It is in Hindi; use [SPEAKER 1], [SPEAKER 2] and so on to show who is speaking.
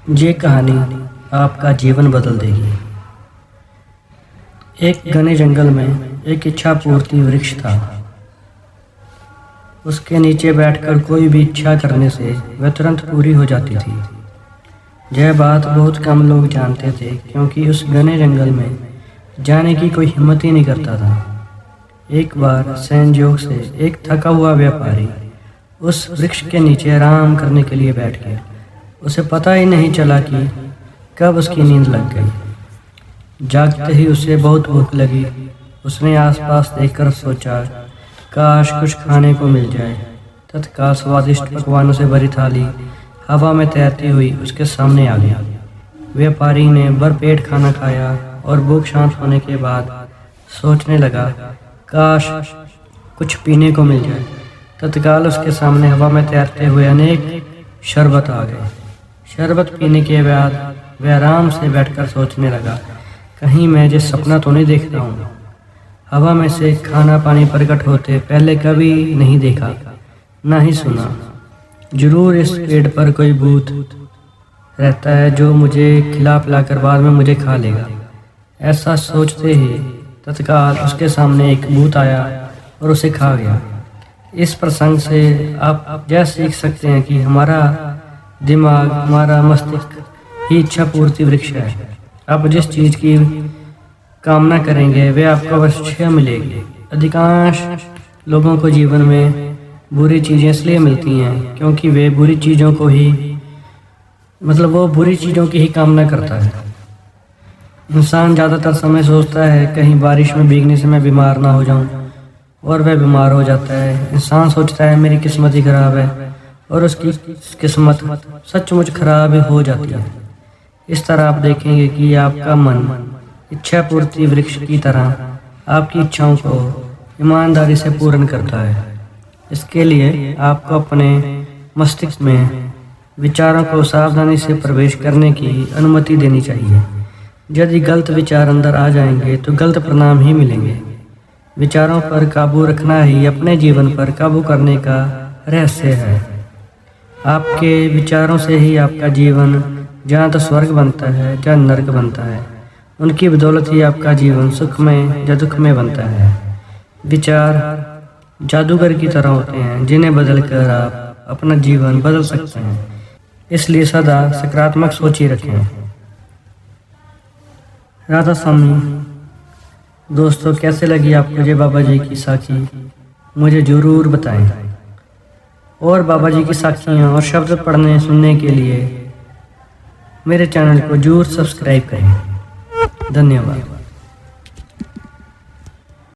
[SPEAKER 1] ये कहानी आपका जीवन बदल देगी। एक घने जंगल में एक इच्छा पूर्ति वृक्ष था। उसके नीचे बैठकर कोई भी इच्छा करने से वह तुरंत पूरी हो जाती थी। यह बात बहुत कम लोग जानते थे, क्योंकि उस घने जंगल में जाने की कोई हिम्मत ही नहीं करता था। एक बार संयोग से एक थका हुआ व्यापारी उस वृक्ष के नीचे आराम करने के लिए बैठ गया। उसे पता ही नहीं चला कि कब उसकी नींद लग गई। जागते ही उसे बहुत भूख लगी। उसने आसपास देखकर सोचा, काश कुछ खाने को मिल जाए। तत्काल स्वादिष्ट पकवानों से भरी थाली हवा में तैरती हुई उसके सामने आ गया। व्यापारी ने भरपेट खाना खाया और भूख शांत होने के बाद सोचने लगा, काश कुछ पीने को मिल जाए। तत्काल उसके सामने हवा में तैरते हुए अनेक शरबत आ गए। शरबत पीने के बाद वह आराम से बैठकर सोचने लगा, कहीं मैं जो सपना तो नहीं देखता हूँ। हवा में से खाना पानी प्रकट होते पहले कभी नहीं देखा, ना ही सुना। जरूर इस पेड़ पर कोई भूत रहता है जो मुझे खिला पिलाकर बाद में मुझे खा लेगा। ऐसा सोचते ही तत्काल उसके सामने एक भूत आया और उसे खा गया। इस प्रसंग से आप यह सीख सकते हैं कि हमारा दिमाग, हमारा मस्तिष्क ही इच्छा पूर्ति वृक्ष है। आप जिस चीज़ की कामना करेंगे वे आपको अवश्य मिलेगी। अधिकांश लोगों को जीवन में बुरी चीज़ें इसलिए मिलती हैं क्योंकि वे बुरी चीज़ों को ही वो बुरी चीज़ों की ही कामना करता है। इंसान ज़्यादातर समय सोचता है कहीं बारिश में भीगने से मैं बीमार ना हो जाऊं, और वह बीमार हो जाता है। इंसान सोचता है मेरी किस्मत ही खराब है, और उसकी किस्मत सचमुच खराब हो जाती है। इस तरह आप देखेंगे कि आपका मन इच्छा पूर्ति वृक्ष की तरह आपकी इच्छाओं को ईमानदारी से पूर्ण करता है। इसके लिए आपको अपने मस्तिष्क में विचारों को सावधानी से प्रवेश करने की अनुमति देनी चाहिए। यदि गलत विचार अंदर आ जाएंगे तो गलत परिणाम ही मिलेंगे। विचारों पर काबू रखना ही अपने जीवन पर काबू करने का रहस्य है। आपके विचारों से ही आपका जीवन जहाँ तो स्वर्ग बनता है, जहाँ नरक बनता है। उनकी बदौलत ही आपका जीवन सुख में या दुख में बनता है। विचार जादूगर की तरह होते हैं जिन्हें बदलकर आप अपना जीवन बदल सकते हैं। इसलिए सदा सकारात्मक सोच ही रखें। राधा स्वामी। दोस्तों, कैसे लगी आपको ये बाबा जी की साखी? मुझे ज़रूर बताएं। और बाबा जी की साखियाँ और शब्द पढ़ने सुनने के लिए मेरे चैनल को जरूर सब्सक्राइब करें। धन्यवाद।